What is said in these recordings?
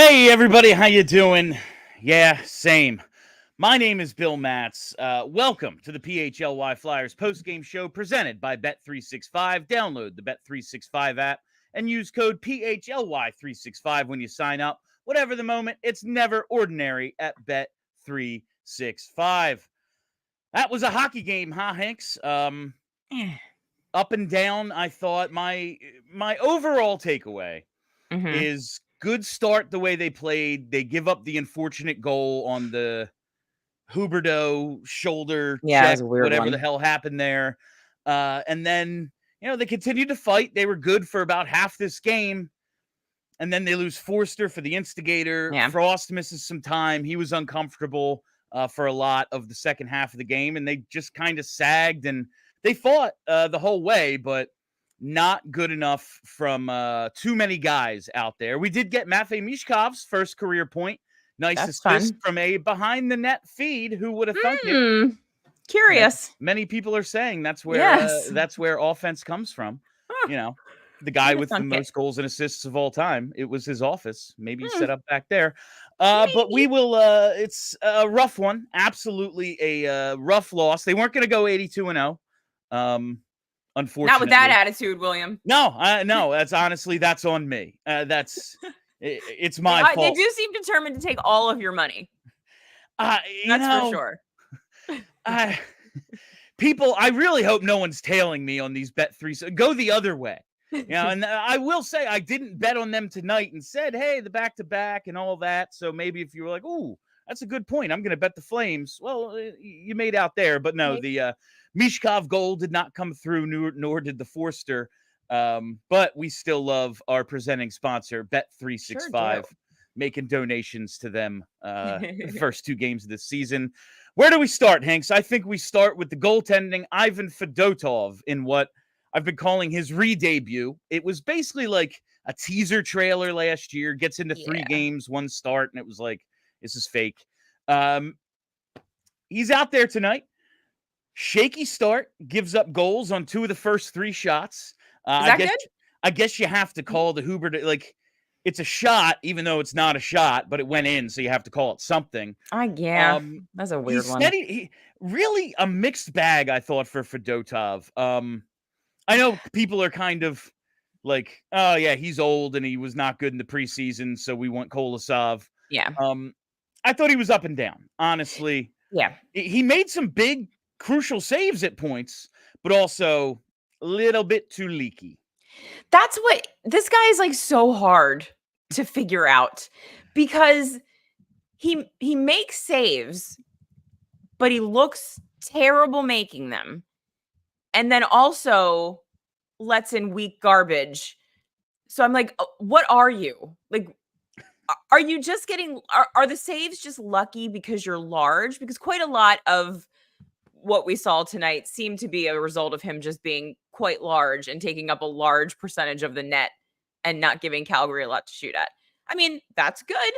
Hey everybody, how you doing? Yeah, same. My name is Bill Matz. Welcome to the PHLY Flyers postgame show presented by Bet365. Download the Bet365 app and use code PHLY365 when you sign up. Whatever the moment, it's never ordinary at Bet365. That was a hockey game, huh, Hanks? Up and down, I thought. My overall takeaway is good start the way they played. They give up the unfortunate goal on the Huberdeau shoulder Yeah, it check, was a weird whatever one. the hell happened there. And then, they continued to fight. They were good for about half this game. And then they lose Forster for the instigator. Yeah. Frost misses some time. He was uncomfortable for a lot of the second half of the game. And they just kind of sagged and they fought the whole way, but not good enough from too many guys out there. We did get Matvei Michkov's first career point. Nice That's assist fun. from a behind-the-net feed. Who would have thunk it? Curious. Many people are saying that's where Yes. offense comes from. Huh. The guy with the thunk it. most goals and assists of all time. It was his office. Maybe set up back there. Maybe. But we will. It's a rough one. Absolutely a rough loss. They weren't going to go 82-0. Unfortunately, Not with that attitude, William. No, that's on me. It's my fault. They do seem determined to take all of your money. That's for sure. People, I really hope no one's tailing me on these Bet3. So go the other way. And I will say I didn't bet on them tonight and said, hey, the back-to-back and all that. So maybe if you were like, ooh, that's a good point, I'm going to bet the Flames. Well, you made out there. But no, the Michkov goal did not come through, nor did the Forster. But we still love our presenting sponsor, Bet365, Sure making donations to them the first two games of this season. Where do we start, Hanks? I think we start with the goaltending. Ivan Fedotov in what I've been calling his re-debut. It was basically like a teaser trailer last year, gets into 3 games, 1 start, and it was like, this is fake. He's out there tonight. Shaky start, gives up goals on 2 of the first 3 shots. Is that good? I guess you have to call the Huber like it's a shot, even though it's not a shot, but it went in, so you have to call it something. That's a weird one. Really a mixed bag, I thought, for Fedotov. I know people are kind of like, oh yeah, he's old and he was not good in the preseason, so we want Kolosov. Yeah. I thought he was up and down, honestly. Yeah. He made some big, crucial saves at points, but also a little bit too leaky. That's what this guy is like so hard to figure out because he makes saves, but he looks terrible making them. And then also lets in weak garbage. So I'm like, what are you? Like, are you just getting, are the saves just lucky because you're large? Because quite a lot of what we saw tonight seemed to be a result of him just being quite large and taking up a large percentage of the net and not giving Calgary a lot to shoot at. I mean, that's good.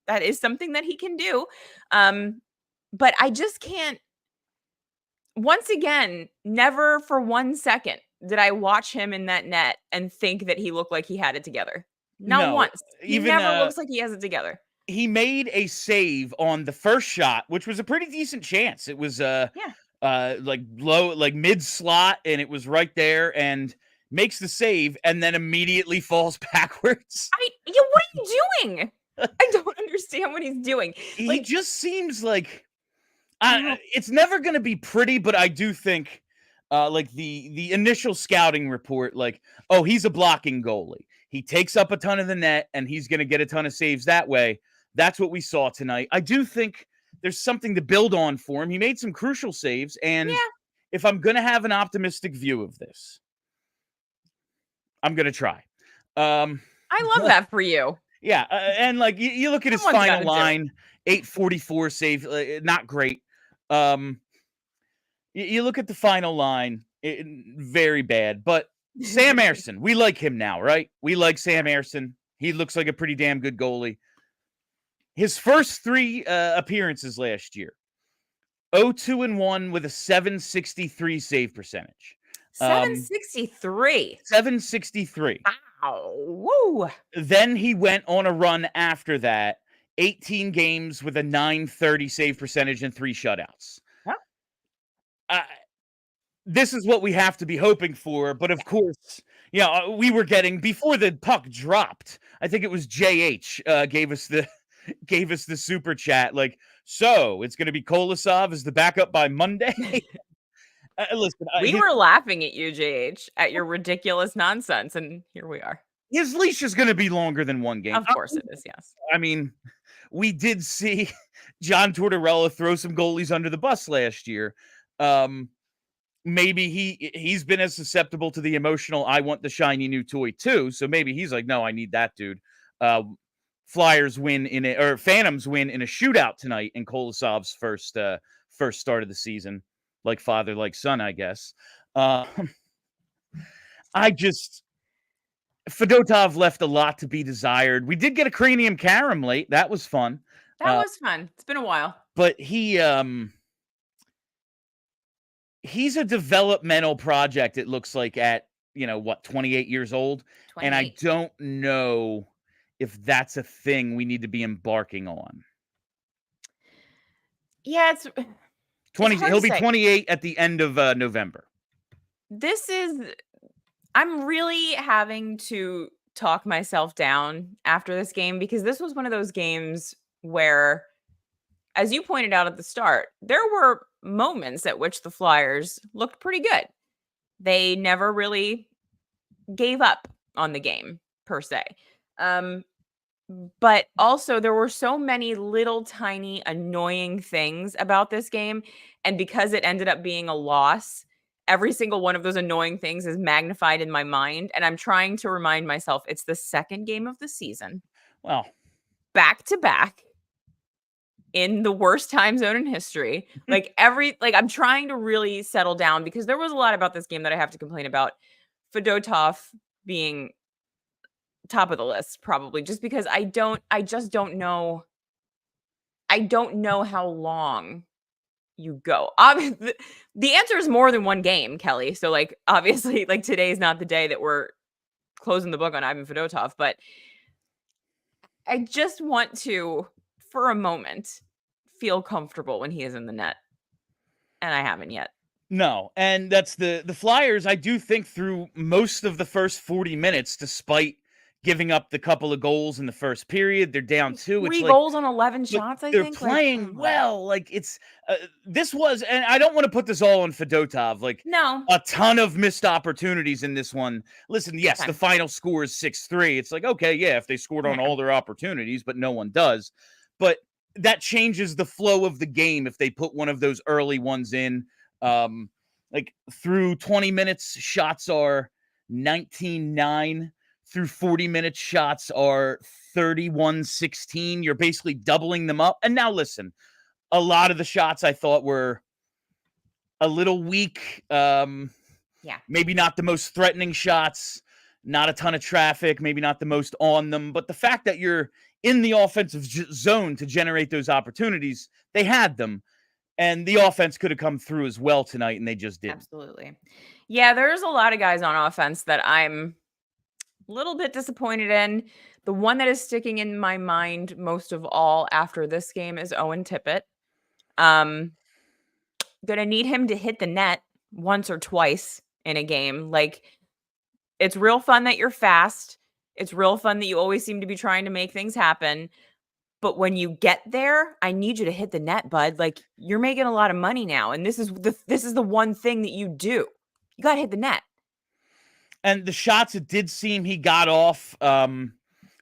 That is something that he can do. But I just can't. Once again, never for 1 second did I watch him in that net and think that he looked like he had it totogether. Not once. He never looks like he has it together. He made a save on the first shot, which was a pretty decent chance. It was like low, like mid slot, and it was right there, and makes the save, and then immediately falls backwards. What are you doing? I don't understand what he's doing. He just seems like it's never going to be pretty, but I do think like the initial scouting report, like, oh, he's a blocking goalie. He takes up a ton of the net, and he's going to get a ton of saves that way. That's what we saw tonight. I do think there's something to build on for him. He made some crucial saves, and if I'm going to have an optimistic view of this, I'm going to try. I love that for you. Yeah, and like you look at his final line, 844 save, not great. You look at the final line, very bad. But Sam Ersson, we like him now, right? We like Sam Ersson. He looks like a pretty damn good goalie. His first 3 appearances last year, 0-2-1 with a 763 save percentage. 763. 763. Wow. Woo. Then he went on a run after that, 18 games with a .930 save percentage and 3 shutouts. Yep. This is what we have to be hoping for, but of course, we were getting before the puck dropped. I think it was JH gave us the super chat like, so it's going to be Kolosov as the backup by Monday. Listen, we were laughing at you, JH, at your ridiculous nonsense, and here we are. His leash is going to be longer than one game. Of course it is, yes. I mean, we did see John Tortorella throw some goalies under the bus last year. Maybe he's been as susceptible to the emotional, I want the shiny new toy too. So maybe he's like, no, I need that dude. Flyers win Phantoms win in a shootout tonight in Kolosov's first start of the season. Like father, like son, I guess. Fedotov left a lot to be desired. We did get a cranium carom late. That was fun. That was fun. It's been a while. But he's a developmental project, it looks like, at 28 years old. 28. And I don't know if that's a thing we need to be embarking on. Yeah, it's 20. He'll be 28 at the end of November. I'm really having to talk myself down after this game, because this was one of those games where, as you pointed out at the start, there were moments at which the Flyers looked pretty good. They never really gave up on the game, per se. But also there were so many little tiny annoying things about this game. And because it ended up being a loss, every single one of those annoying things is magnified in my mind. And I'm trying to remind myself it's the second game of the season. Wow. Back to back in the worst time zone in history. I'm trying to really settle down, because there was a lot about this game that I have to complain about. Fedotov being top of the list, probably, just because I just don't know. I don't know how long you go. Obviously, the answer is more than one game, Kelly. So obviously, today's not the day that we're closing the book on Ivan Fedotov, but I just want to, for a moment, feel comfortable when he is in the net. And I haven't yet. No, and that's the Flyers, I do think, through most of the first 40 minutes, despite giving up the couple of goals in the first period, they're down 2. Three goals on 11 shots, I think. They're playing well. This was, and I don't want to put this all on Fedotov. No. A ton of missed opportunities in this one. Listen, yes, the final score is 6-3. It's okay, yeah, if they scored on all their opportunities, but no one does. But that changes the flow of the game if they put one of those early ones in. Through 20 minutes, shots are 19-9. Through 40 minutes, shots are 31-16. You're basically doubling them up. And now listen, a lot of the shots I thought were a little weak. Maybe not the most threatening shots, not a ton of traffic, maybe not the most on them. But the fact that you're in the offensive zone to generate those opportunities, they had them. And the offense could have come through as well tonight, and they just didn't. Absolutely. Yeah, there's a lot of guys on offense that I'm a little bit disappointed in. The one that is sticking in my mind most of all after this game is Owen Tippett. Gonna need him to hit the net once or twice in a game. It's real fun that you're fast. It's real fun that you always seem to be trying to make things happen. But when you get there, I need you to hit the net, bud. You're making a lot of money now, and this is the one thing that you do. You got to hit the net. And the shots, it did seem he got off.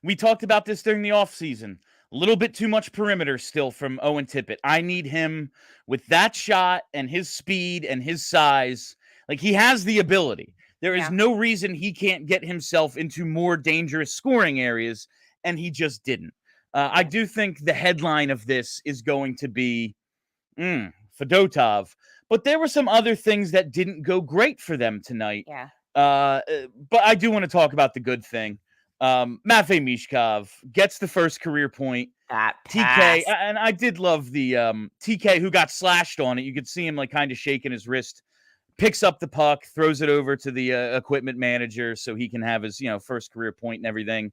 We talked about this during the offseason. A little bit too much perimeter still from Owen Tippett. I need him with that shot and his speed and his size. He has the ability. There is no reason he can't get himself into more dangerous scoring areas, and he just didn't. I do think the headline of this is going to be Fedotov. But there were some other things that didn't go great for them tonight. Yeah. But I do want to talk about the good thing. Matvei Michkov gets the first career point. That pass. TK, and I did love the TK who got slashed on it. You could see him kind of shaking his wrist picks up the puck, throws it over to the equipment manager so he can have his, first career point and everything.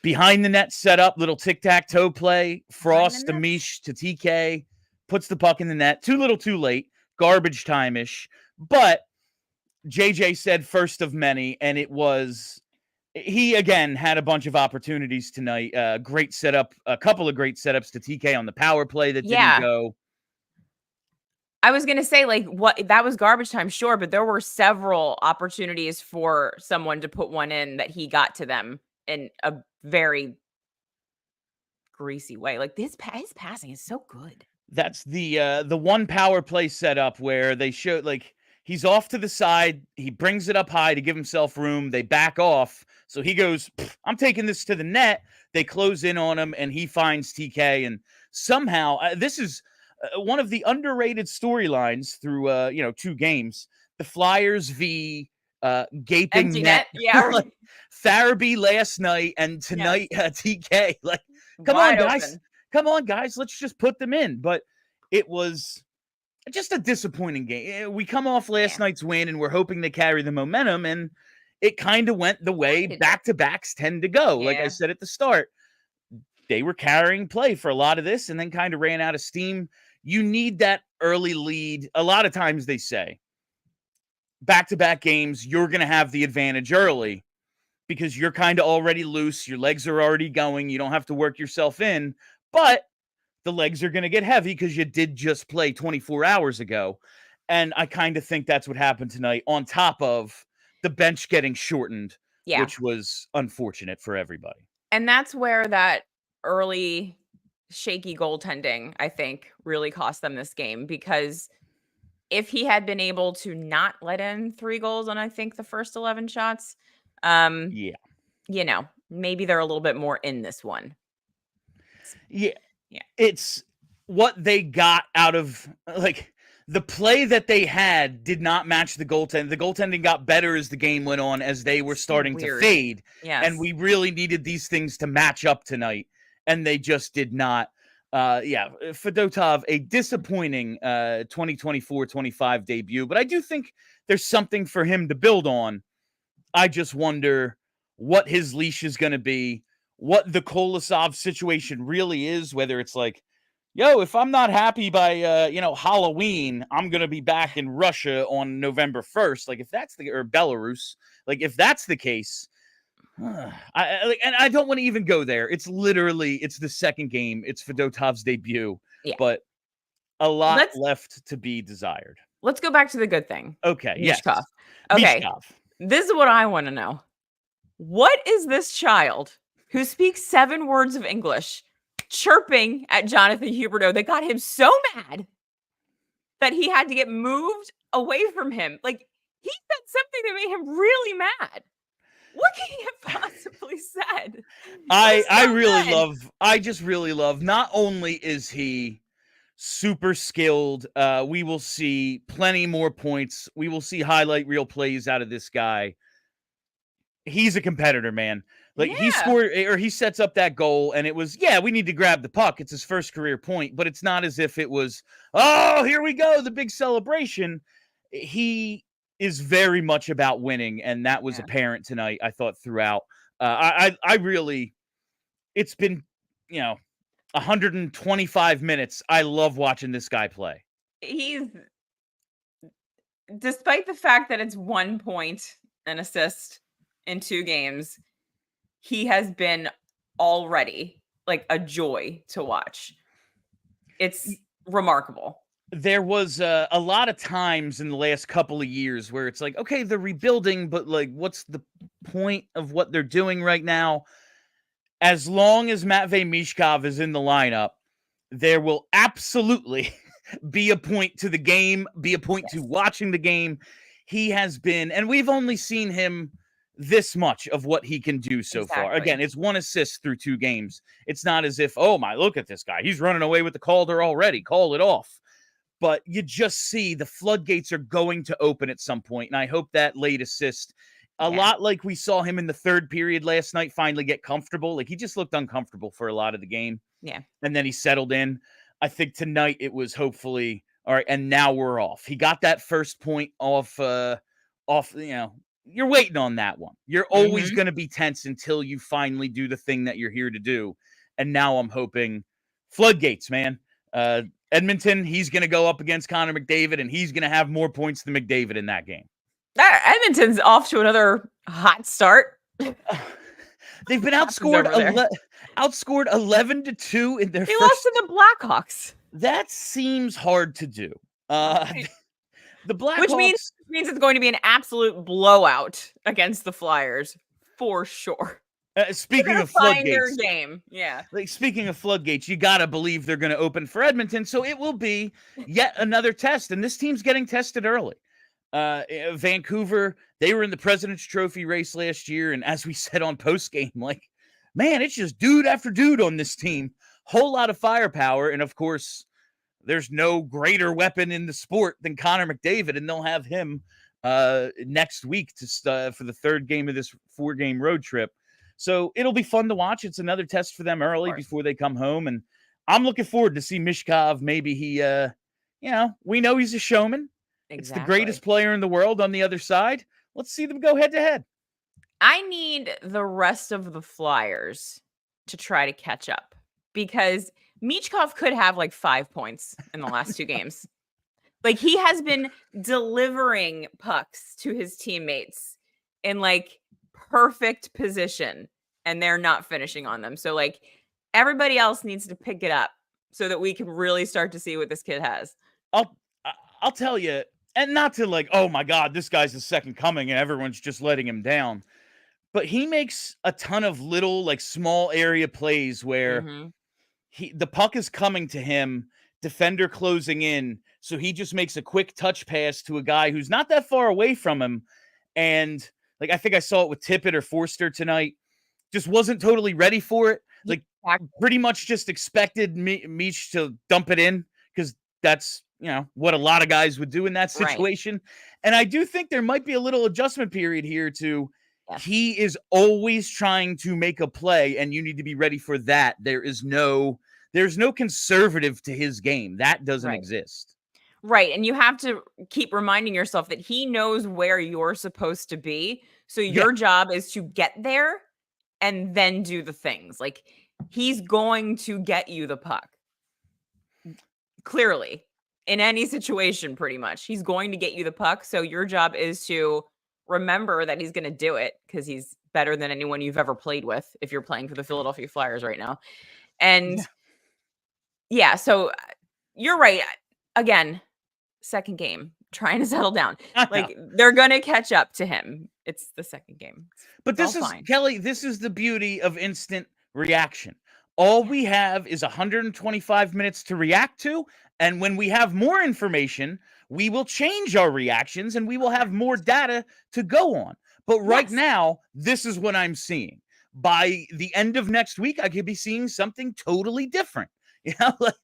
Behind the net setup, little tic-tac-toe play. Frost to Mish to TK, puts the puck in the net. Too little, too late. Garbage time-ish. But JJ said first of many, and he again had a bunch of opportunities tonight. Great setup, a couple of great setups to TK on the power play that didn't go. I was going to say, that was garbage time, sure, but there were several opportunities for someone to put one in that he got to them in a very greasy way. His passing is so good. That's the one power play setup where they show he's off to the side, he brings it up high to give himself room, they back off, so he goes, I'm taking this to the net. They close in on him, and he finds TK, and somehow this is one of the underrated storylines through 2 games. The Flyers v gaping empty net. Yeah. Farabee last night and tonight TK. Come on, guys. Open. Come on, guys. Let's just put them in. But it was just a disappointing game. We come off last night's win, and we're hoping to carry the momentum, and it kind of went the way back-to-backs tend to go. Like I said at the start, they were carrying play for a lot of this and then kind of ran out of steam. You need that early lead. A lot of times they say, back-to-back games, you're going to have the advantage early because you're kind of already loose. Your legs are already going. You don't have to work yourself in. But the legs are going to get heavy because you did just play 24 hours ago. And I kind of think that's what happened tonight, on top of the bench getting shortened, which was unfortunate for everybody. And that's where that early shaky goaltending, I think, really cost them this game, because if he had been able to not let in 3 goals on, I think, the first 11 shots, maybe they're a little bit more in this one. Yeah. It's what they got out of, the play that they had did not match the goaltending. The goaltending got better as the game went on, as they were starting to fade. Yes. And we really needed these things to match up tonight, and they just did not. Fedotov, a disappointing 2024-25 debut, but I do think there's something for him to build on. I just wonder what his leash is going to be, what the Kolosov situation really is, whether it's if I'm not happy by, Halloween, I'm going to be back in Russia on November 1st. If that's or Belarus, if that's the case, and I don't want to even go there. It's the second game. It's Fedotov's debut, but a lot left to be desired. Let's go back to the good thing. Okay. Michkov. Okay. Michkov. This is what I want to know. What is this child who speaks 7 words of English chirping at Jonathan Huberdeau that got him so mad that he had to get moved away from him? He said something that made him really mad. What could he have possibly said? I just really love, not only is he super skilled, we will see plenty more points. We will see highlight reel plays out of this guy. He's a competitor, man. He scored, or he sets up that goal, and it was, we need to grab the puck. It's his first career point, but it's not as if it was, here we go, the big celebration. He is very much about winning, and that was apparent tonight, I thought, throughout. I really, it's been, 125 minutes. I love watching this guy play. Despite the fact that it's 1 point, an assist in 2 games, he has been already a joy to watch. It's remarkable. There was a lot of times in the last couple of years where it's okay, they're rebuilding, but what's the point of what they're doing right now? As long as Matvei Michkov is in the lineup, there will absolutely be a point to the game, be a point to watching the game. He has been, and we've only seen him this much of what he can do so far. Again, it's 1 assist through 2 games. It's not as if, oh my, look at this guy. He's running away with the Calder already. Call it off. But you just see the floodgates are going to open at some point. And I hope that late assist, a lot like we saw him in the 3rd period last night, finally get comfortable. He just looked uncomfortable for a lot of the game. Yeah. And then he settled in. I think tonight it was hopefully, All right, and now we're off. He got that first point off, you're waiting on that one. You're always going to be tense until you finally do the thing that you're here to do. And now I'm hoping floodgates, man. Edmonton, he's going to go up against Connor McDavid, and he's going to have more points than McDavid in that game. Edmonton's off to another hot start. They've been outscored 11-2 in their They lost to the Blackhawks. That seems hard to do. The Blackhawks, which means it's going to be an absolute blowout against the Flyers for sure. Speaking of floodgates, their game, yeah. Like speaking of floodgates, you gotta believe they're going to open for Edmonton, so it will be yet another test. And this team's getting tested early. Vancouver, they were in the President's Trophy race last year, and as we said on post game, like, man, it's just dude after dude on this team. Whole lot of firepower, and of course, there's no greater weapon in the sport than Connor McDavid, and they'll have him next week for the third game of this 4-game road trip. So it'll be fun to watch. It's another test for them early before they come home, and I'm looking forward to see Michkov. Maybe he, we know he's a showman. Exactly. It's the greatest player in the world on the other side. Let's see them go head to head. I need the rest of the Flyers to try to catch up because Michkov could have like 5 points in the last 2 games. Like he has been delivering pucks to his teammates in like perfect position and they're not finishing on them. So like everybody else needs to pick it up so that we can really start to see what this kid has. I'll tell you, and not to like, oh my God, this guy's the second coming and everyone's just letting him down. But he makes a ton of little, like small area plays where the puck is coming to him, defender closing in. So he just makes a quick touch pass to a guy who's not that far away from him. And like, I think I saw it with Tippett or Forster tonight. Just wasn't totally ready for it. Like pretty much just expected Mich to dump it in because that's, what a lot of guys would do in that situation. Right. And I do think there might be a little adjustment period here to he is always trying to make a play and you need to be ready for that. There's no conservative to his game. That doesn't exist. Right. And you have to keep reminding yourself that he knows where you're supposed to be. So your job is to get there and then do the things. Like he's going to get you the puck. Clearly. In any situation, pretty much. He's going to get you the puck. So your job is to remember that he's going to do it because he's better than anyone you've ever played with if you're playing for the Philadelphia Flyers right now. And so you're right. Again, second game, trying to settle down. Like they're going to catch up to him. It's the second game. But this is, Kelly, this is the beauty of instant reaction. All we have is 125 minutes to react to. And when we have more information, we will change our reactions and we will have more data to go on. But right now, this is what I'm seeing. By the end of next week, I could be seeing something totally different. But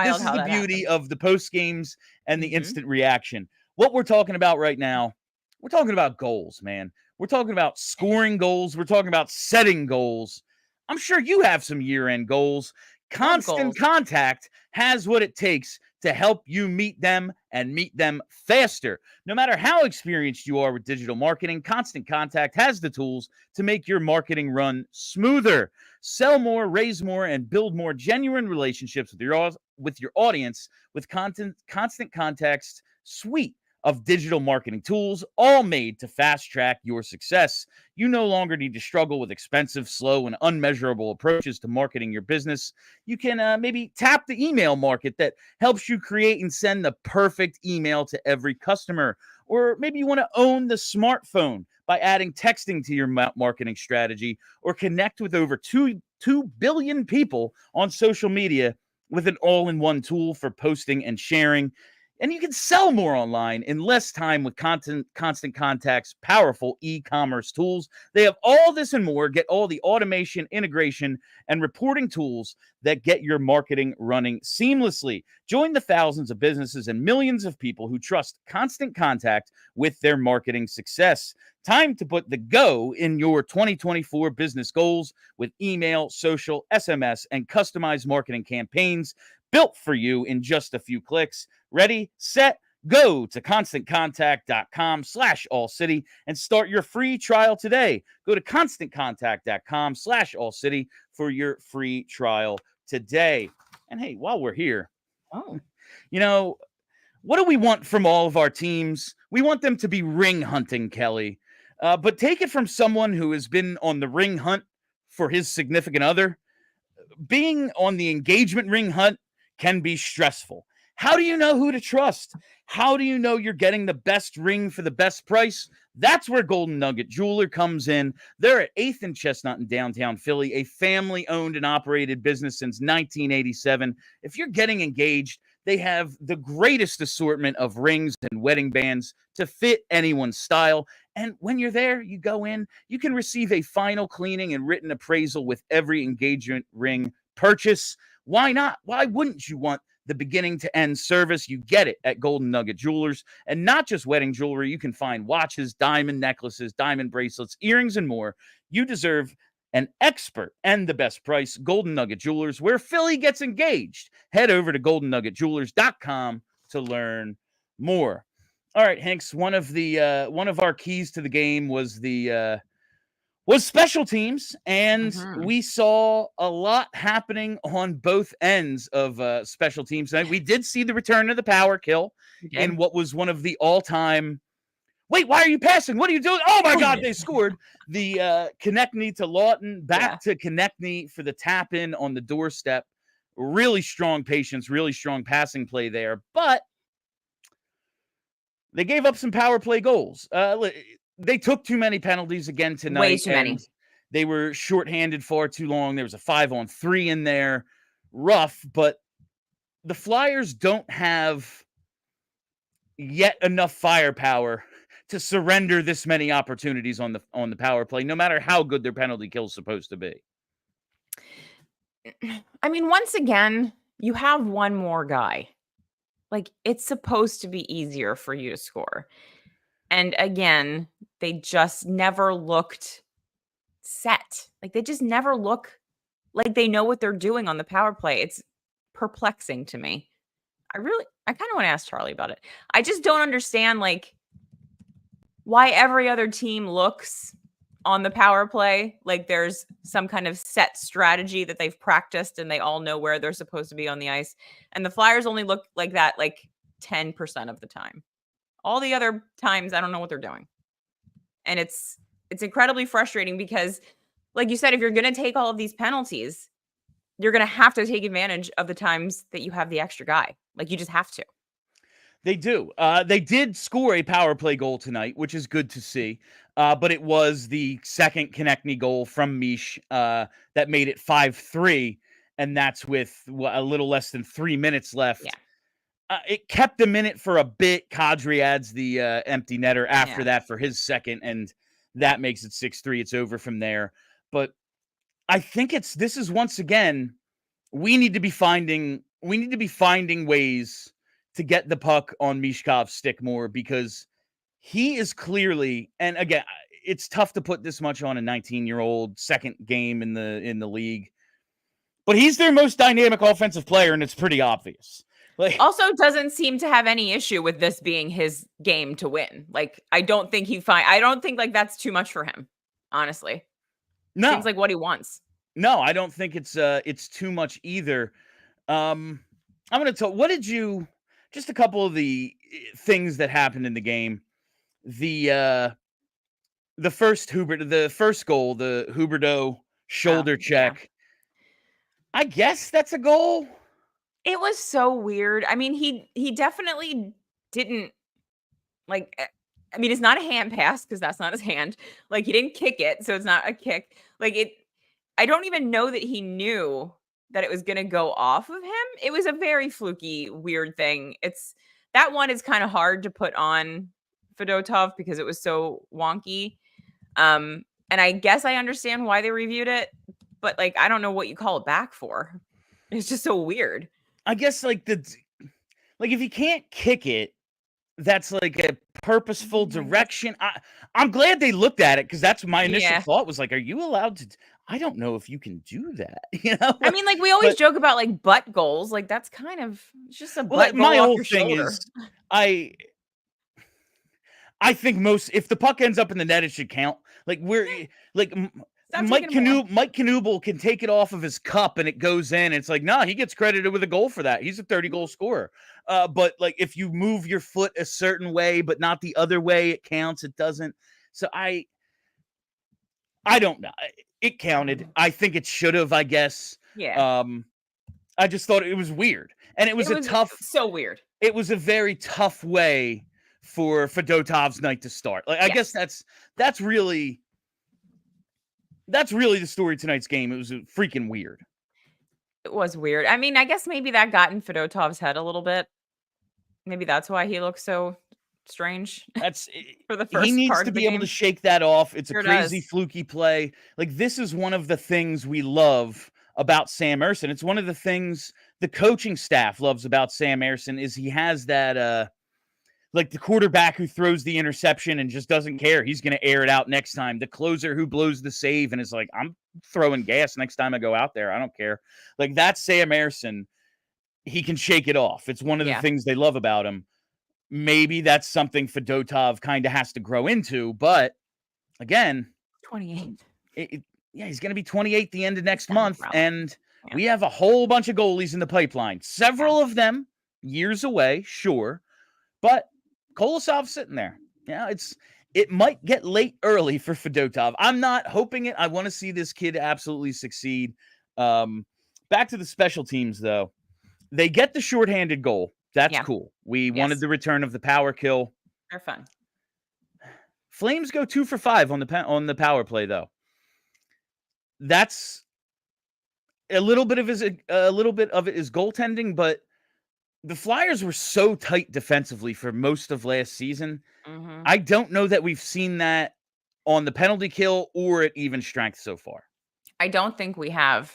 this is the beauty of the post games and the instant reaction. What we're talking about right now, we're talking about goals, man. We're talking about scoring goals. We're talking about setting goals. I'm sure you have some year-end goals. Constant Contact has what it takes to help you meet them and meet them faster. No matter how experienced you are with digital marketing, Constant Contact has the tools to make your marketing run smoother. Sell more, raise more, and build more genuine relationships with your audience with Constant Contact's suite of digital marketing tools, all made to fast-track your success. You no longer need to struggle with expensive, slow, and unmeasurable approaches to marketing your business. You can maybe tap the email market that helps you create and send the perfect email to every customer. Or maybe you want to own the smartphone by adding texting to your marketing strategy, or connect with over 2 billion people on social media with an all-in-one tool for posting and sharing. And you can sell more online in less time with Constant Contact's powerful e-commerce tools. They have all this and more. Get all the automation, integration, and reporting tools that get your marketing running seamlessly. Join the thousands of businesses and millions of people who trust Constant Contact with their marketing success. Time to put the go in your 2024 business goals with email, social, SMS, and customized marketing campaigns built for you in just a few clicks. Ready, set, go to constantcontact.com/allcity and start your free trial today. Go to constantcontact.com/allcity for your free trial today. And hey, while we're here, you know, what do we want from all of our teams? We want them to be ring hunting, Kelly. But take it from someone who has been on the ring hunt for his significant other. Being on the engagement ring hunt can be stressful. How do you know who to trust? How do you know you're getting the best ring for the best price? That's where Golden Nugget Jeweler comes in. They're at 8th and Chestnut in downtown Philly, a family-owned and operated business since 1987. If you're getting engaged, they have the greatest assortment of rings and wedding bands to fit anyone's style. And when you're there, you go in, you can receive a final cleaning and written appraisal with every engagement ring purchase. Why not? Why wouldn't you want the beginning to end service? You get it at Golden Nugget Jewelers. And not just wedding jewelry, you can find watches, diamond necklaces, diamond bracelets, earrings, and more. You deserve an expert and the best price. Golden Nugget Jewelers, where Philly gets engaged. Head over to goldennuggetjewelers.com to learn more. All right, Hanks, one of our keys to the game was special teams, and we saw a lot happening on both ends of special teams tonight. We did see the return of the power kill in what was one of the all-time. Wait, why are you passing? What are you doing? Oh my God, they scored. The Konecny to Lawton, back to Konecny for the tap in on the doorstep. Really strong patience, really strong passing play there, but they gave up some power play goals. They took too many penalties again tonight. Way too many. They were shorthanded far too long. There was a 5-on-3 in there. Rough, but the Flyers don't have yet enough firepower to surrender this many opportunities on the power play, no matter how good their penalty kill is supposed to be. I mean, once again, you have one more guy. Like, it's supposed to be easier for you to score. And again, they just never looked set. Like, they just never look like they know what they're doing on the power play. It's perplexing to me. I kind of want to ask Charlie about it. I just don't understand, like, why every other team looks on the power play like there's some kind of set strategy that they've practiced and they all know where they're supposed to be on the ice. And the Flyers only look like that like 10% of the time. All the other times, I don't know what they're doing. And it's incredibly frustrating because, like you said, if you're going to take all of these penalties, you're going to have to take advantage of the times that you have the extra guy. Like, you just have to. They do. They did score a power play goal tonight, which is good to see. But it was the second Konecny goal from Mish that made it 5-3, and that's with a little less than 3 minutes left. Yeah. It kept a minute for a bit. Kadri adds the empty netter after that for his second, and that makes it 6-3. It's over from there. But I think this is once again, we need to be finding ways to get the puck on Michkov's stick more, because he is clearly, and again, it's tough to put this much on a 19-year-old, second game in the league, but he's their most dynamic offensive player, and it's pretty obvious. Like, also doesn't seem to have any issue with this being his game to win. Like, I don't think like that's too much for him, honestly. No. Seems like what he wants. No, I don't think it's too much either. I'm going to tell, just a couple of the things that happened in the game. The first goal, the Huberdeau shoulder check. Yeah. I guess that's a goal. It was so weird. I mean, he definitely didn't, like, I mean, it's not a hand pass because that's not his hand. Like, he didn't kick it, so it's not a kick. Like, I don't even know that he knew that it was going to go off of him. It was a very fluky, weird thing. That one is kind of hard to put on Fedotov because it was so wonky. And I guess I understand why they reviewed it, but like, I don't know what you call it back for. It's just so weird. I guess like if you can't kick it, that's like a purposeful direction. I'm glad they looked at it, because that's my initial thought was like, are you allowed to? I don't know if you can do that. You know, I mean, like, we always joke about, like, butt goals. Like, that's kind of just a butt goal my off whole your thing shoulder. is, I think if the puck ends up in the net, it should count. Like like Stop taking them away. Mike Knuble can take it off of his cup and it goes in. It's like, nah, he gets credited with a goal for that. He's a 30-goal scorer. But like if you move your foot a certain way, but not the other way, it counts. It doesn't. So I don't know. It counted. I think it should have, I guess. Yeah. I just thought it was weird. And it was so weird. It was a very tough way for Fedotov's night to start. Like I guess that's really the story of tonight's game. It was freaking weird. It was weird. I mean, I guess maybe that got in Fedotov's head a little bit. Maybe that's why he looks so strange. That's for the first he needs part to of the be able game. to shake that off. It's Sure a crazy does. fluky play. Like this is one of the things we love about Sam Ersson. It's one of the things the coaching staff loves about Sam Ersson is he has that like the quarterback who throws the interception and just doesn't care. He's going to air it out next time. The closer who blows the save and is like, I'm throwing gas next time I go out there. I don't care. Like that's Sam Ersson. He can shake it off. It's one of the things they love about him. Maybe that's something Fedotov kind of has to grow into. But again, 28. He's going to be 28 the end of next month. And we have a whole bunch of goalies in the pipeline. Several of them years away, sure. But Kolosov's sitting there. Yeah, it might get late early for Fedotov. I'm not hoping it. I want to see this kid absolutely succeed. Back to the special teams, though. They get the shorthanded goal. That's cool. We wanted the return of the power kill. They're fun. Flames go 2 for 5 on the power play, though. That's a little bit of it is goaltending, but the Flyers were so tight defensively for most of last season. Mm-hmm. I don't know that we've seen that on the penalty kill or at even strength so far. I don't think we have.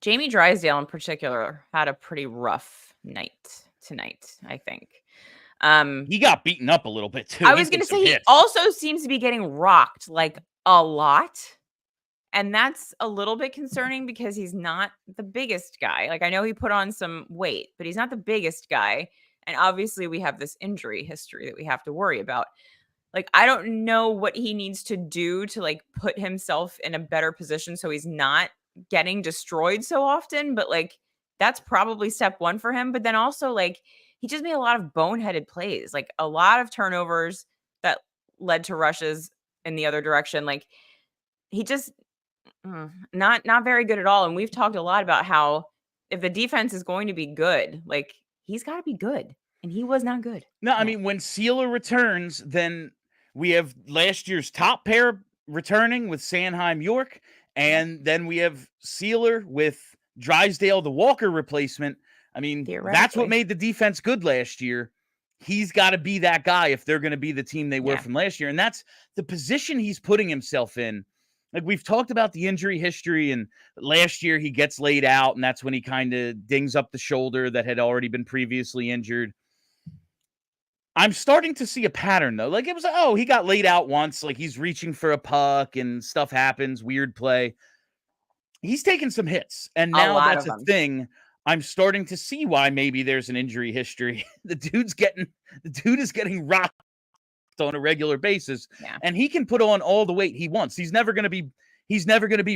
Jamie Drysdale in particular had a pretty rough night tonight, I think. He got beaten up a little bit too. I was going to say he also seems to be getting rocked like a lot. And that's a little bit concerning because he's not the biggest guy. Like I know he put on some weight, but he's not the biggest guy. And obviously we have this injury history that we have to worry about. Like I don't know what he needs to do to like put himself in a better position so he's not getting destroyed so often, but like that's probably step one for him. But then also like he just made a lot of boneheaded plays, like a lot of turnovers that led to rushes in the other direction. Like he just not very good at all. And we've talked a lot about how if the defense is going to be good, like he's got to be good, and he was not good. No, I mean when Sealer returns, then we have last year's top pair returning with Sanheim York. And then we have Sealer with Drysdale, the Walker replacement. I mean, that's what made the defense good last year. He's got to be that guy if they're going to be the team they were from last year. And that's the position he's putting himself in. Like we've talked about the injury history, and last year he gets laid out, and that's when he kind of dings up the shoulder that had already been previously injured. I'm starting to see a pattern, though. Like, it was, he got laid out once. Like, he's reaching for a puck and stuff happens, weird play. He's taking some hits, and now that's a thing. I'm starting to see why maybe there's an injury history. The dude is getting rocked on a regular basis, and he can put on all the weight he wants. He's never going to be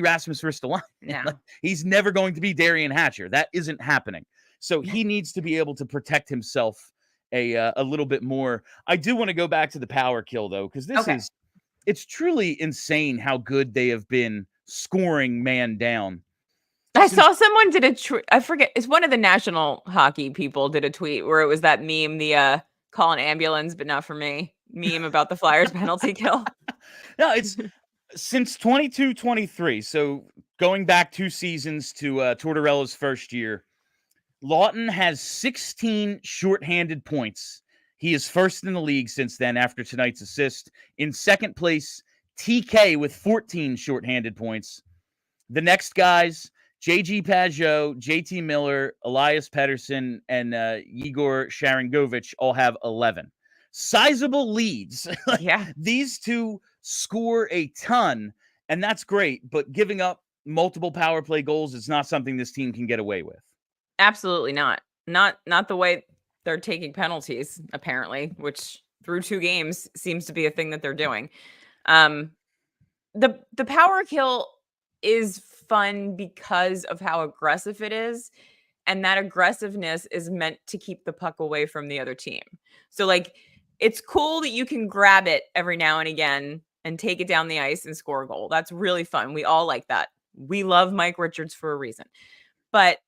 Rasmus Ristolainen. No. Like, he's never going to be Darian Hatcher. That isn't happening. So he needs to be able to protect himself a little bit more. I do want to go back to the power kill though, because it's truly insane how good they have been scoring man down. I saw someone did I forget, it's one of the national hockey people did a tweet where it was that meme, the call an ambulance, but not for me meme about the Flyers penalty kill. No, it's since 22-23. So going back 2 seasons to Tortorella's first year, Lawton has 16 shorthanded points. He is first in the league since then after tonight's assist. In second place, TK with 14 shorthanded points. The next guys, JG Pajot, JT Miller, Elias Pettersson, and Igor Sharangovich all have 11. Sizable leads. Yeah. These two score a ton. and that's great. But giving up multiple power play goals is not something this team can get away with. Absolutely not. Not the way they're taking penalties, apparently, which through 2 games seems to be a thing that they're doing. The power kill is fun because of how aggressive it is, and that aggressiveness is meant to keep the puck away from the other team. So like it's cool that you can grab it every now and again and take it down the ice and score a goal. That's really fun. We all like that. We love Mike Richards for a reason. But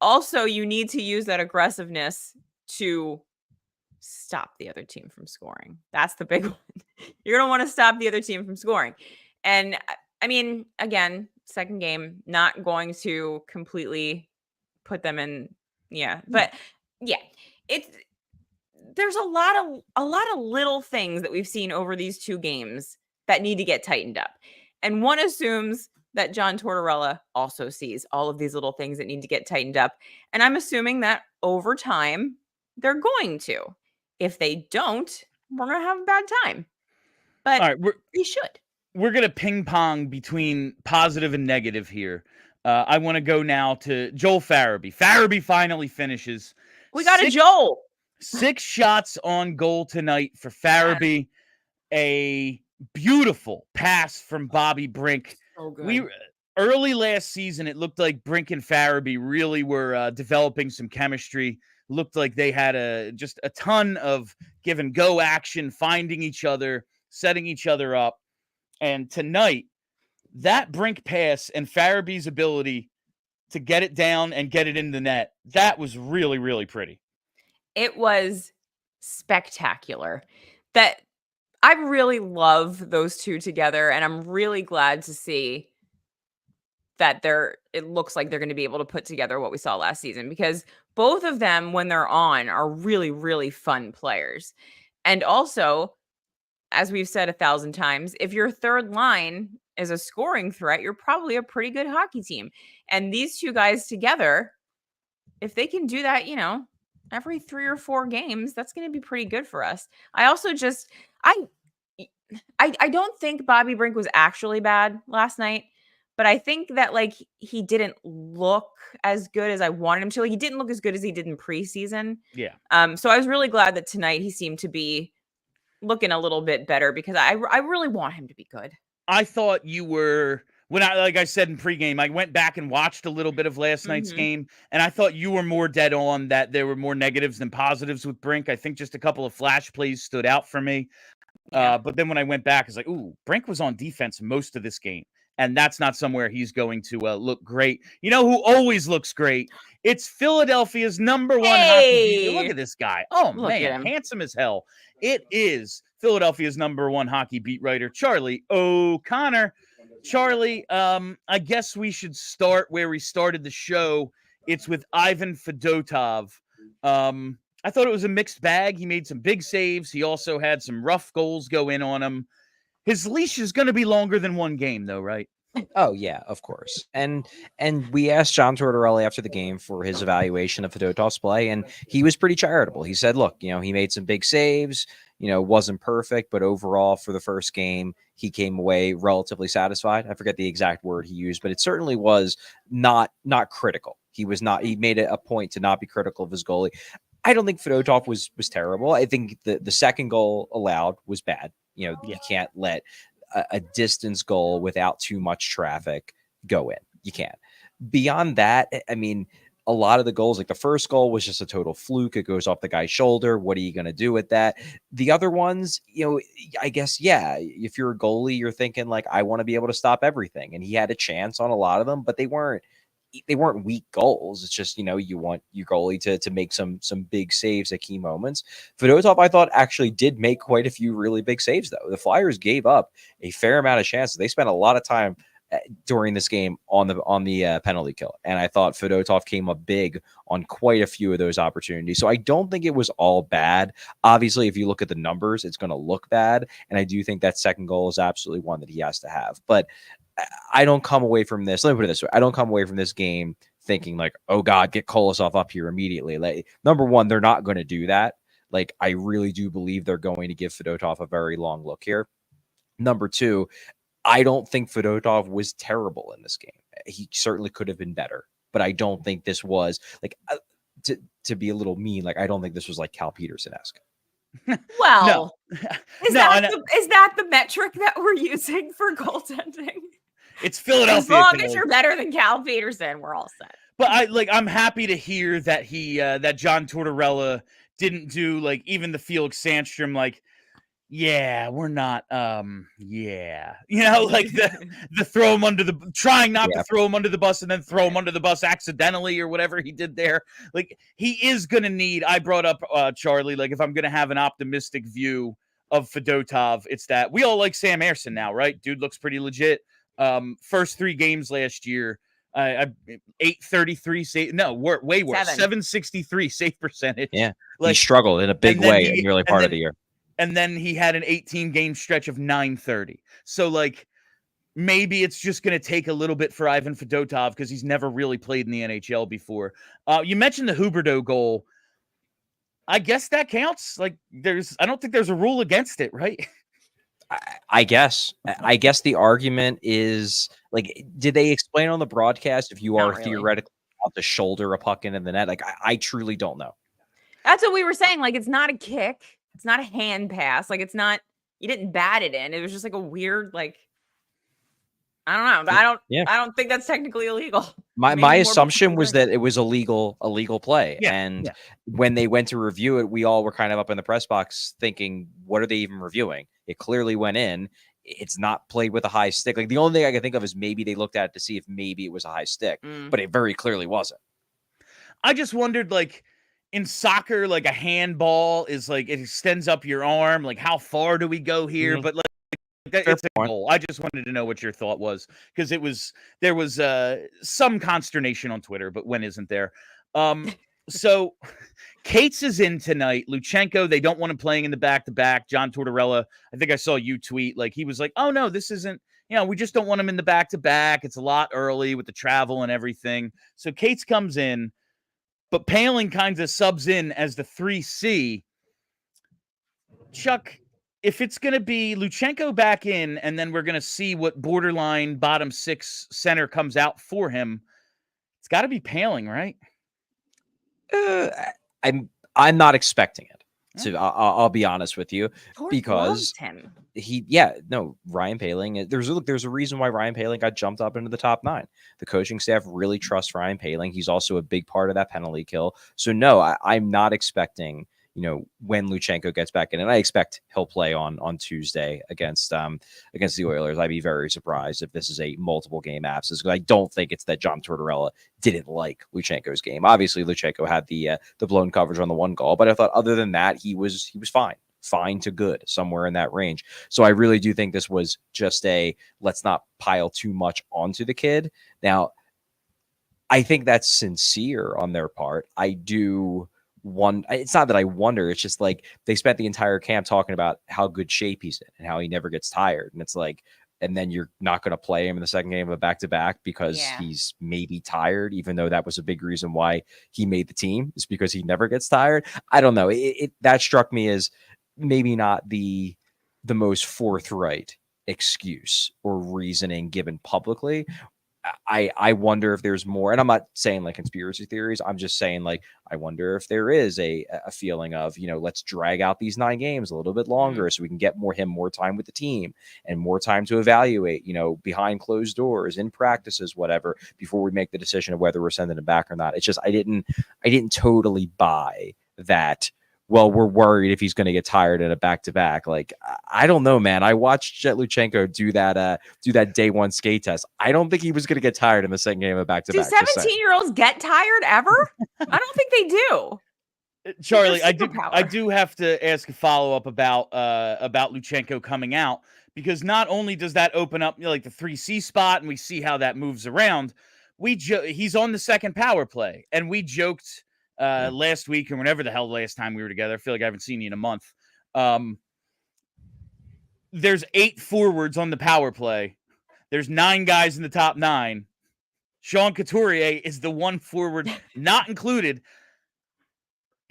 also you need to use that aggressiveness to stop the other team from scoring. That's the big one. You're going to want to stop the other team from scoring. And I mean, again, second game, not going to completely put them in. Yeah. But yeah, there's a lot of little things that we've seen over these 2 games that need to get tightened up. And one assumes that John Tortorella also sees all of these little things that need to get tightened up. And I'm assuming that over time, they're going to. If they don't, we're going to have a bad time. But all right, they should. We're going to ping pong between positive and negative here. I want to go now to Joel Farabee. Farabee finally finishes. We got a Joel. 6 shots on goal tonight for Farabee. A beautiful pass from Bobby Brink. So good. Early last season, it looked like Brink and Farabee really were developing some chemistry. Looked like they had just a ton of give and go action, finding each other, setting each other up. And tonight, that Brink pass and Farabee's ability to get it down and get it in the net, that was really, really pretty. It was spectacular. That I really love those 2 together, and I'm really glad to see that it looks like they're going to be able to put together what we saw last season, because both of them, when they're on, are really, really fun players. And also, as we've said 1,000 times, if your third line is a scoring threat, you're probably a pretty good hockey team. And these 2 guys together, if they can do that, every 3 or 4 games, that's going to be pretty good for us. I also just, I don't think Bobby Brink was actually bad last night, but I think that like he didn't look as good as I wanted him to. Like, he didn't look as good as he did in preseason. Yeah. So I was really glad that tonight he seemed to be looking a little bit better, because I really want him to be good. I thought you were, like I said in pregame, I went back and watched a little bit of last night's game, and I thought you were more dead on that there were more negatives than positives with Brink. I think just a couple of flash plays stood out for me. Yeah. But then when I went back, I was like, ooh, Brink was on defense most of this game. And that's not somewhere he's going to look great. You know who always looks great? It's Philadelphia's number 1 hockey beat. Look at this guy. Oh, man, handsome as hell. It is Philadelphia's number 1 hockey beat writer, Charlie O'Connor. Charlie, I guess we should start where we started the show. It's with Ivan Fedotov. I thought it was a mixed bag. He made some big saves. He also had some rough goals go in on him. His leash is going to be longer than 1 game, though, right? Oh, yeah, of course. And we asked John Tortorella after the game for his evaluation of Fedotov's play, and he was pretty charitable. He said, look, he made some big saves, wasn't perfect, but overall for the first game, he came away relatively satisfied. I forget the exact word he used, but it certainly was not critical. He made it a point to not be critical of his goalie. I don't think Fedotov was terrible. I think the second goal allowed was bad. You can't let a distance goal without too much traffic go in. You can't. Beyond that, I mean, a lot of the goals, like the first goal was just a total fluke. It goes off the guy's shoulder. What are you going to do with that? The other ones, I guess, yeah, if you're a goalie, you're thinking like, I want to be able to stop everything. And he had a chance on a lot of them, but they weren't weak goals. It's just, you want your goalie to make some big saves at key moments. Fedotov, I thought, actually did make quite a few really big saves, though. The Flyers gave up a fair amount of chances. They spent a lot of time during this game on the penalty kill, and I thought Fedotov came up big on quite a few of those opportunities. So I don't think it was all bad. Obviously, if you look at the numbers, it's going to look bad, and I do think that second goal is absolutely one that he has to have. But I don't come away from this. Let me put it this way. I don't come away from this game thinking like, oh God, get Kolosov up here immediately. Like, number one, they're not going to do that. Like, I really do believe they're going to give Fedotov a very long look here. Number two, I don't think Fedotov was terrible in this game. He certainly could have been better, but I don't think this was like to be a little mean. Like I don't think this was like Cal Peterson-esque. Well, is No, that the metric that we're using for goaltending? It's Philadelphia. As long as you're better than Cal Peterson, we're all set. But I'm happy to hear that that John Tortorella didn't do like even the Felix Sandstrom like, yeah, we're not yeah. You know, like the throw him under the trying not to throw him under the bus and then throw him under the bus accidentally or whatever he did there. Like he is gonna need, I brought up Charlie, like if I'm gonna have an optimistic view of Fedotov, it's that we all like Sam Ersson now, right? Dude looks pretty legit. First 3 games last year, 833 save. No, way worse. 763 save percentage. Yeah, like, he struggled in a big way in the early part of the year. And then he had an 18-game stretch of 930. So, like, maybe it's just going to take a little bit for Ivan Fedotov because he's never really played in the NHL before. You mentioned the Huberdeau goal. I guess that counts. Like, I don't think there's a rule against it, right? I guess the argument is like, did they explain on the broadcast if you are theoretically about to shoulder a puck into the net? Like, I truly don't know. That's what we were saying. Like, it's not a kick. It's not a hand pass. Like, it's not, you didn't bat it in. It was just like a weird, like, I don't know. But I don't think that's technically illegal. My assumption was that it was a legal play. Yeah, and when they went to review it, we all were kind of up in the press box thinking, what are they even reviewing? It clearly went in. It's not played with a high stick. Like the only thing I can think of is maybe they looked at it to see if maybe it was a high stick, but it very clearly wasn't. I just wondered, like, in soccer, like a handball is like it extends up your arm. Like, how far do we go here? But like, it's a goal. I just wanted to know what your thought was because there was some consternation on Twitter, but when isn't there? So Cates is in tonight. Luchenko, they don't want him playing in the back-to-back. John Tortorella, I think I saw you tweet, like he was like, oh no, this isn't, we just don't want him in the back-to-back. It's a lot early with the travel and everything. So Cates comes in, but Poehling kind of subs in as the 3C. Chuck, if it's going to be Luchenko back in, and then we're going to see what borderline bottom 6 center comes out for him, it's got to be Poehling, right? I'm not expecting it. So I'll be honest with you, because Ryan Poehling. There's a reason why Ryan Poehling got jumped up into the top 9. The coaching staff really trusts Ryan Poehling. He's also a big part of that penalty kill. So no, I'm not expecting, when Luchenko gets back in, and I expect he'll play on Tuesday against the Oilers. I'd be very surprised if this is a multiple game absence, because I don't think it's that John Tortorella didn't like Luchenko's game. Obviously, Luchenko had the blown coverage on the 1 goal, but I thought other than that, he was fine to good, somewhere in that range. So I really do think this was just let's not pile too much onto the kid. Now, I think that's sincere on their part. It's not that I wonder, it's just like they spent the entire camp talking about how good shape he's in and how he never gets tired. And it's like, and then you're not going to play him in the second game of a back-to-back because he's maybe tired, even though that was a big reason why he made the team, is because he never gets tired. I don't know. That struck me as maybe not the most forthright excuse or reasoning given publicly. I wonder if there's more, and I'm not saying like conspiracy theories. I'm just saying, like, I wonder if there is a feeling of, let's drag out these 9 games a little bit longer so we can get more time with the team and more time to evaluate, behind closed doors, in practices, whatever, before we make the decision of whether we're sending him back or not. It's just, I didn't totally buy that. Well, we're worried if he's going to get tired in a back-to-back. Like, I don't know, man. I watched Jet Luchenko do that day 1 skate test. I don't think he was going to get tired in the second game of back-to-back. Do 17-year-olds get tired ever? I don't think they do. Charlie, I do have to ask a follow-up about Luchenko coming out, because not only does that open up like the 3C spot and we see how that moves around, he's on the second power play, and we joked last week or whenever the hell the last time we were together. I feel like I haven't seen you in a month. There's 8 forwards on the power play. There's 9 guys in the top 9. Sean Couturier is the 1 forward not included.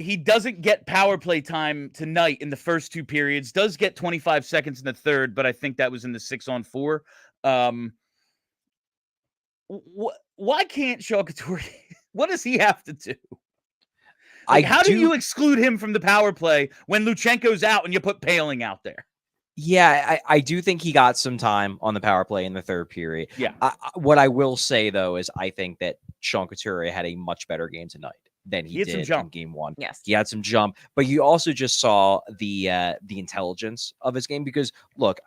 he doesn't get power play time tonight in the first 2 periods. Does get 25 seconds in the third, but I think that was in the 6-on-4. Why can't Sean Couturier? What does he have to do? Like, how do you exclude him from the power play when Luchenko's out and you put Paling out there? Yeah, I do think he got some time on the power play in the third period. Yeah. What I will say, though, is I think that Sean Couturier had a much better game tonight than he did in game one. Yes. He had some jump, but you also just saw the intelligence of his game because, look,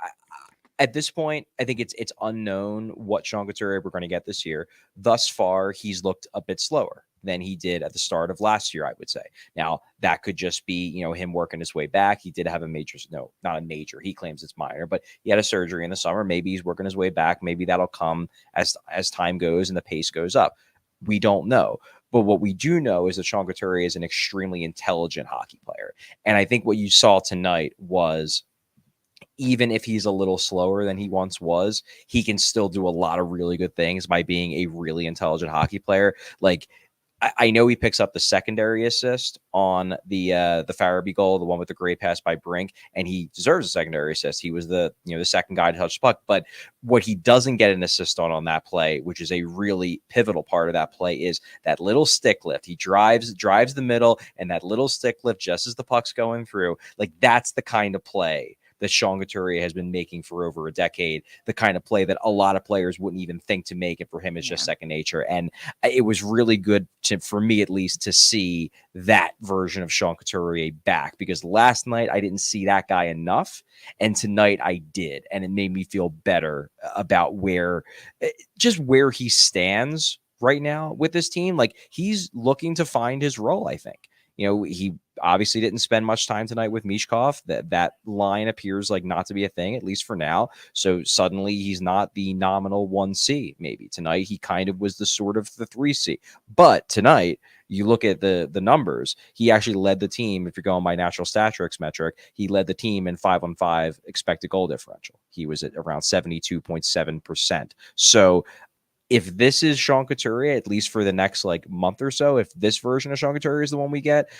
at this point, I think it's unknown what Sean Couturier we're going to get this year. Thus far, he's looked a bit slower than he did at the start of last year, I would say. Now, that could just be, him working his way back. He did have not a major. He claims it's minor, but he had a surgery in the summer. Maybe he's working his way back. Maybe that'll come as time goes and the pace goes up. We don't know. But what we do know is that Sean Couturier is an extremely intelligent hockey player. And I think what you saw tonight was, even if he's a little slower than he once was, he can still do a lot of really good things by being a really intelligent hockey player. Like, I know he picks up the secondary assist on the Farabee goal, the one with the great pass by Brink, and he deserves a secondary assist. He was the second guy to touch the puck. But what he doesn't get an assist on that play, which is a really pivotal part of that play, is that little stick lift. He drives the middle, and that little stick lift just as the puck's going through. Like, that's the kind of play that Sean Couturier has been making for over a decade, the kind of play that a lot of players wouldn't even think to make, and for him it's just second nature. And it was really good for me, at least, to see that version of Sean Couturier back, because last night I didn't see that guy enough, and tonight I did, and it made me feel better about where he stands right now with this team. Like, he's looking to find his role, I think. He obviously didn't spend much time tonight with Michkov. That line appears like not to be a thing, at least for now. So suddenly he's not the nominal 1C. Maybe tonight he kind of was the sort of the 3C. But tonight, you look at the numbers, he actually led the team. If you're going by natural stat tricks metric, he led the team in 5-on-5 expected goal differential. He was at around 72.7%. So if this is Sean Couturier, at least for the next month or so, if this version of Sean Couturier is the one we get,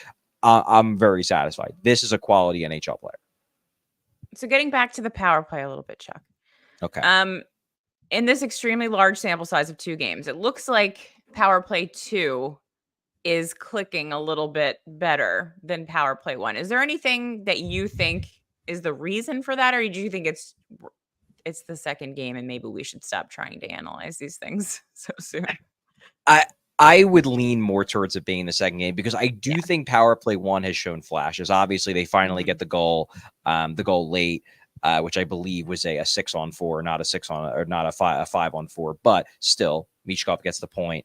I'm very satisfied. This is a quality NHL player. So getting back to the power play a little bit, Chuck. Okay. In this extremely large sample size of 2 games, it looks like power play 2 is clicking a little bit better than power play 1. Is there anything that you think is the reason for that, or do you think it's the second game and maybe we should stop trying to analyze these things so soon? I would lean more towards it being the second game, because I do think power play 1 has shown flashes. Obviously, they finally get the goal late, which I believe was a 6-on-4, not a 6-on, or not a 5-on-4. But still, Michkov gets the point.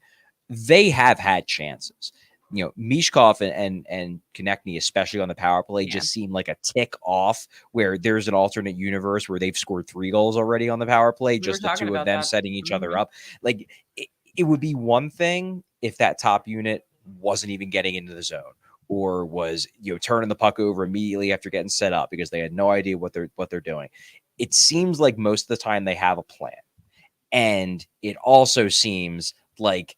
They have had chances. Michkov and Konecny, especially on the power play, just seem like a tick off, where there's an alternate universe where they've scored 3 goals already on the power play, just the 2 of them setting each other up. Like, it would be one thing if that top unit wasn't even getting into the zone, or was turning the puck over immediately after getting set up because they had no idea what they're doing. It seems like most of the time they have a plan, and it also seems like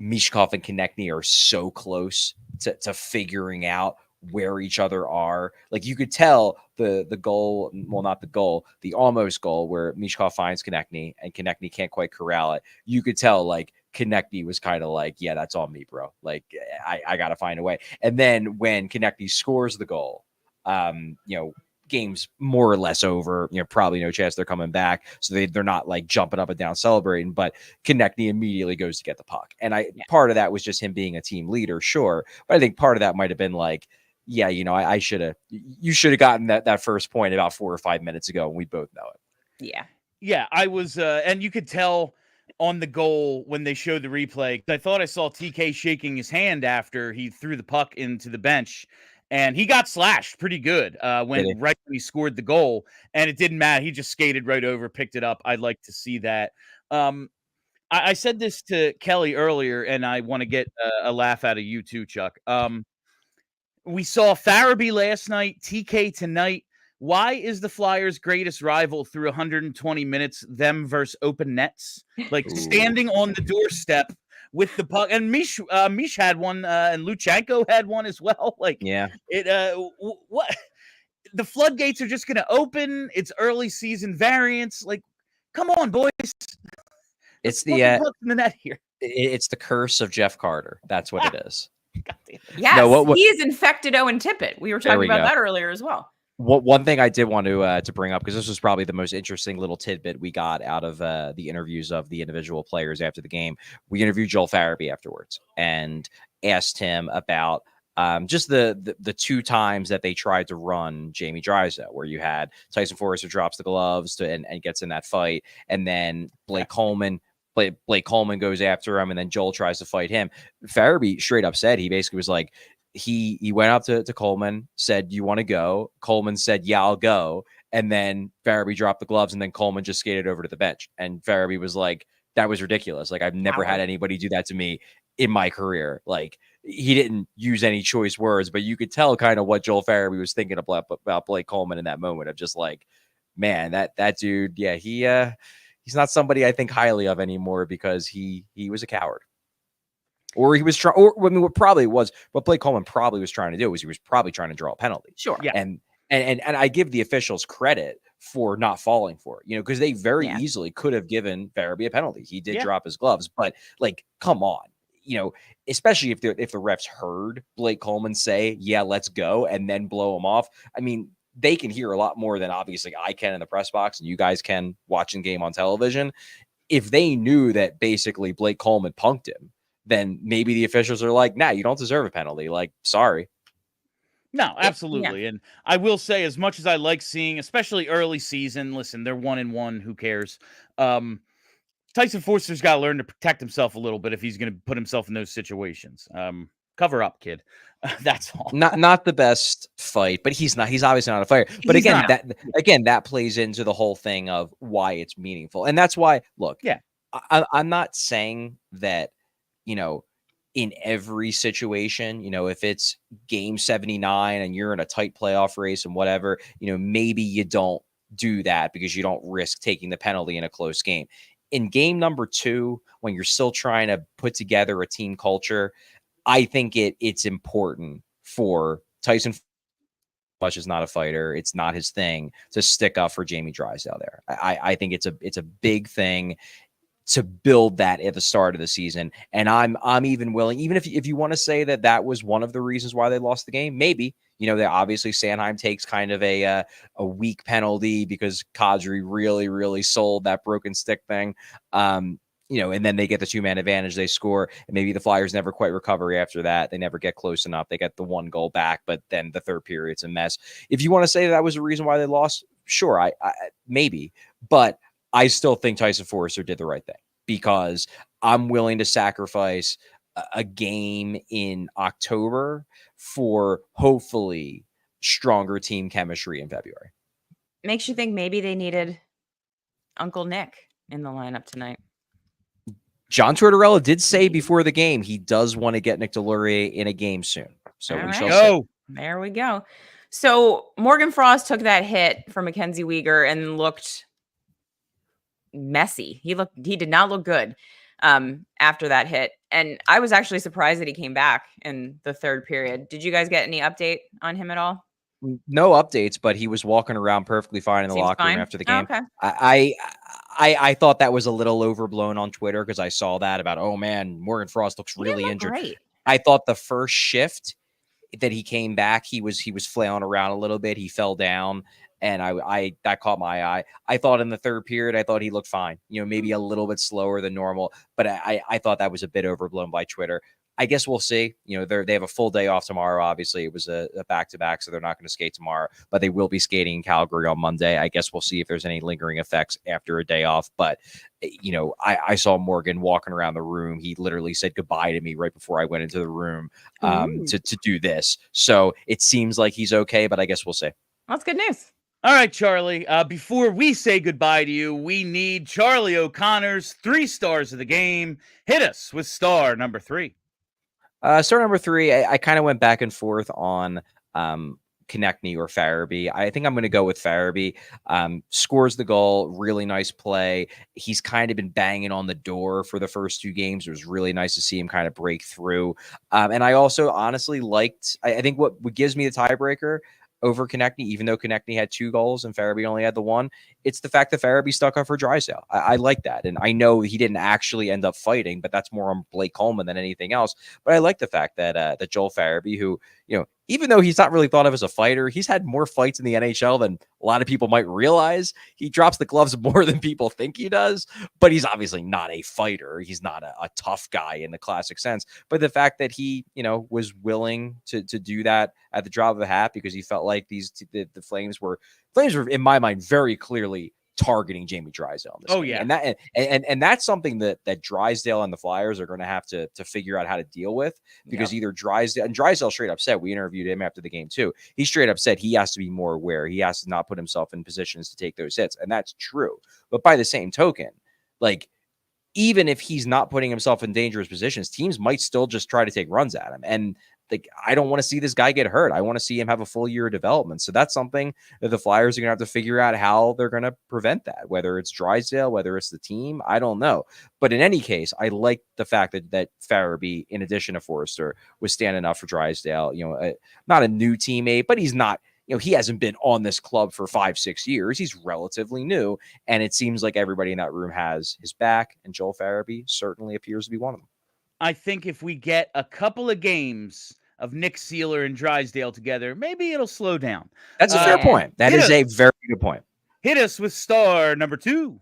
Michkov and Konecny are so close to figuring out where each other are. Like, you could tell the goal, well, not the goal, the almost goal where Michkov finds Konecny and Konecny can't quite corral it. You could tell, Konecny was kind of like, yeah, that's on me, bro. Like, I got to find a way. And then when Konecny scores the goal, game's more or less over, probably no chance they're coming back. So they're not jumping up and down celebrating, but Konecny immediately goes to get the puck. And part of that was just him being a team leader, sure. But I think part of that might've been yeah, you should have gotten that first point about 4 or 5 minutes ago, and we both know it. Yeah. Yeah, I was, and you could tell on the goal when they showed the replay, I thought I saw TK shaking his hand after he threw the puck into the bench, and he got slashed pretty good right when he scored the goal, and it didn't matter. He just skated right over, picked it up. I'd like to see that. I said this to Kelly earlier, and I want to get a laugh out of you too, Chuck. We saw Farabee last night, TK tonight. Why is the Flyers' greatest rival through 120 minutes them versus open nets? Standing on the doorstep with the puck. And Mish had one, and Luchenko had one as well. Like, Yeah. What? The floodgates are just going to open. It's early season variants. Like, come on, boys. It's Let's put the puck in the net here. It's the curse of Jeff Carter. That's what it is. God damn it. Yes, No, he is infected Owen Tippett. We were talking about that earlier as well. One thing I did want to bring up, because this was probably the most interesting little tidbit we got out of the interviews of the individual players after the game. We interviewed Joel Farabee afterwards and asked him about just the two times that they tried to run Jamie Drysdale, where you had Tyson Forrester drops the gloves and gets in that fight, and then Blake Coleman goes after him, and then Joel tries to fight him. Farabee straight up said, he basically was like, he went up to Coleman, said, "You want to go?" Coleman said, "Yeah, I'll go." And then Farabee dropped the gloves, and then Coleman just skated over to the bench. And Farabee was like, "That was ridiculous. Like, I've never had anybody do that to me in my career." Like, he didn't use any choice words, but you could tell kind of what Joel Farabee was thinking about Blake Coleman in that moment of just like, man, that dude, yeah, he's not somebody I think highly of anymore, because he was a coward. Or he was trying, or I mean, what Blake Coleman probably was trying to do was he was probably trying to draw a penalty. Sure. Yeah. And I give the officials credit for not falling for it, because they very easily could have given Farabee a penalty. He did drop his gloves, but like, come on, especially if the refs heard Blake Coleman say, "Yeah, let's go," and then blow him off. I mean, they can hear a lot more than obviously I can in the press box and you guys can watching the game on television. If they knew that basically Blake Coleman punked him, then maybe the officials are like, "Nah, you don't deserve a penalty. Like, sorry." No, absolutely. Yeah. And I will say, as much as I like seeing, especially early season, listen, they're 1-1. Who cares? Tyson Forster's got to learn to protect himself a little bit if he's going to put himself in those situations. Cover up, kid. That's all. Not the best fight, but he's not. He's obviously not a fighter. But that plays into the whole thing of why it's meaningful, and that's why. Look, I'm not saying that, in every situation, if it's game 79 and you're in a tight playoff race and whatever, maybe you don't do that because you don't risk taking the penalty in a close game. In game number 2, when you're still trying to put together a team culture, I think it's important for Tyson, much is not a fighter, it's not his thing, to stick up for Jamie Drysdale there. I think it's a big thing to build that at the start of the season. And I'm even willing, even if you want to say that was one of the reasons why they lost the game, maybe, they obviously Sanheim takes kind of a weak penalty because Kadri really, really sold that broken stick thing. And then they get the 2-man advantage, they score, and maybe the Flyers never quite recover after that. They never get close enough. They get the 1 goal back, but then the third period's a mess. If you want to say that was the reason why they lost, sure, I maybe, but I still think Tyson Forrester did the right thing, because I'm willing to sacrifice a game in October for hopefully stronger team chemistry in February. Makes you think maybe they needed Uncle Nick in the lineup tonight. John Tortorella did say before the game he does want to get Nick Deslauriers in a game soon. So we shall see. There we go. So Morgan Frost took that hit from Mackenzie Weegar and looked messy. He did not look good after that hit. And I was actually surprised that he came back in the third period. Did you guys get any update on him at all? No updates, but he was walking around perfectly fine in the locker room after the game. Oh, okay. I thought that was a little overblown on Twitter because I saw that about, oh man, Morgan Frost looks really injured. Great. I thought the first shift that he came back, he was flailing around a little bit. He fell down, and I that caught my eye. I thought in the third period, I thought he looked fine. Maybe a little bit slower than normal, but I thought that was a bit overblown by Twitter. I guess we'll see. They have a full day off tomorrow. Obviously, it was a back-to-back, so they're not going to skate tomorrow, but they will be skating in Calgary on Monday. I guess we'll see if there's any lingering effects after a day off. But, I saw Morgan walking around the room. He literally said goodbye to me right before I went into the room to do this. So it seems like he's okay, but I guess we'll see. That's good news. All right, Charlie. Before we say goodbye to you, we need Charlie O'Connor's 3 stars of the game. Hit us with star number 3. Star number 3, I kind of went back and forth on Konecny or Farabee. I think I'm going to go with Farabee. Scores the goal, really nice play. He's kind of been banging on the door for the first 2 games. It was really nice to see him kind of break through. And I also honestly liked, I think what gives me the tiebreaker over Konecny, even though Konecny had 2 goals and Farabee only had the 1, it's the fact that Farabee stuck up for Drysdale. I like that. And I know he didn't actually end up fighting, but that's more on Blake Coleman than anything else. But I like the fact that that Joel Farabee, who, even though he's not really thought of as a fighter, he's had more fights in the NHL than a lot of people might realize. He drops the gloves more than people think he does, but he's obviously not a fighter. He's not a tough guy in the classic sense. But the fact that he, was willing to do that at the drop of a hat because he felt like the Flames were, in my mind, very clearly targeting Jamie Drysdale in this game. Yeah. And that's something that Drysdale and the Flyers are going to have to figure out how to deal with, because either Drysdale straight up said, we interviewed him after the game too. He straight up said he has to be more aware. He has to not put himself in positions to take those hits. And that's true. But by the same token, like, even if he's not putting himself in dangerous positions, teams might still just try to take runs at him. And like, I don't want to see this guy get hurt. I want to see him have a full year of development. So that's something that the Flyers are going to have to figure out how they're going to prevent that, whether it's Drysdale, whether it's the team, I don't know. But in any case, I like the fact that Farabee, in addition to Forrester, was standing up for Drysdale, not a new teammate, but he's not, he hasn't been on this club for 5-6 years. He's relatively new. And it seems like everybody in that room has his back. And Joel Farabee certainly appears to be one of them. I think if we get a couple of games of Nick Seeler and Drysdale together, maybe it'll slow down. That's a fair point. That is a very good point. Hit us with star number 2.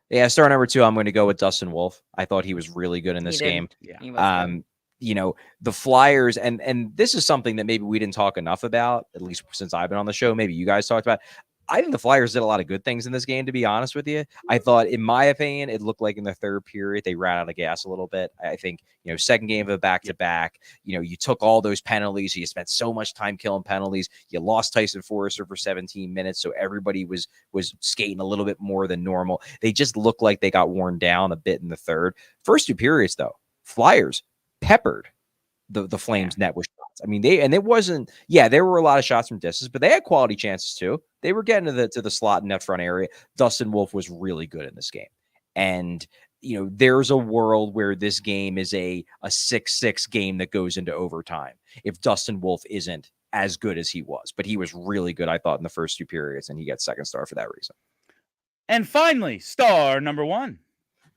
Yeah, star number 2, I'm going to go with Dustin Wolf. I thought he was really good in this game. Yeah. The Flyers, and this is something that maybe we didn't talk enough about, at least since I've been on the show. Maybe you guys talked about. I think the Flyers did a lot of good things in this game, to be honest with you. I thought, in my opinion, it looked like in the third period, they ran out of gas a little bit. I think, second game of a back-to-back, you took all those penalties. You spent so much time killing penalties. You lost Tyson Forrester for 17 minutes, so everybody was skating a little bit more than normal. They just looked like they got worn down a bit in the third. First 2 periods, though, Flyers peppered the Flames net with shots. I mean, there were a lot of shots from distance, but they had quality chances too. They were getting to the slot net front area. Dustin Wolf was really good in this game. And, there's a world where this game is a 6-6 game that goes into overtime if Dustin Wolf isn't as good as he was. But he was really good, I thought, in the first 2 periods, and he gets second star for that reason. And finally, star number 1.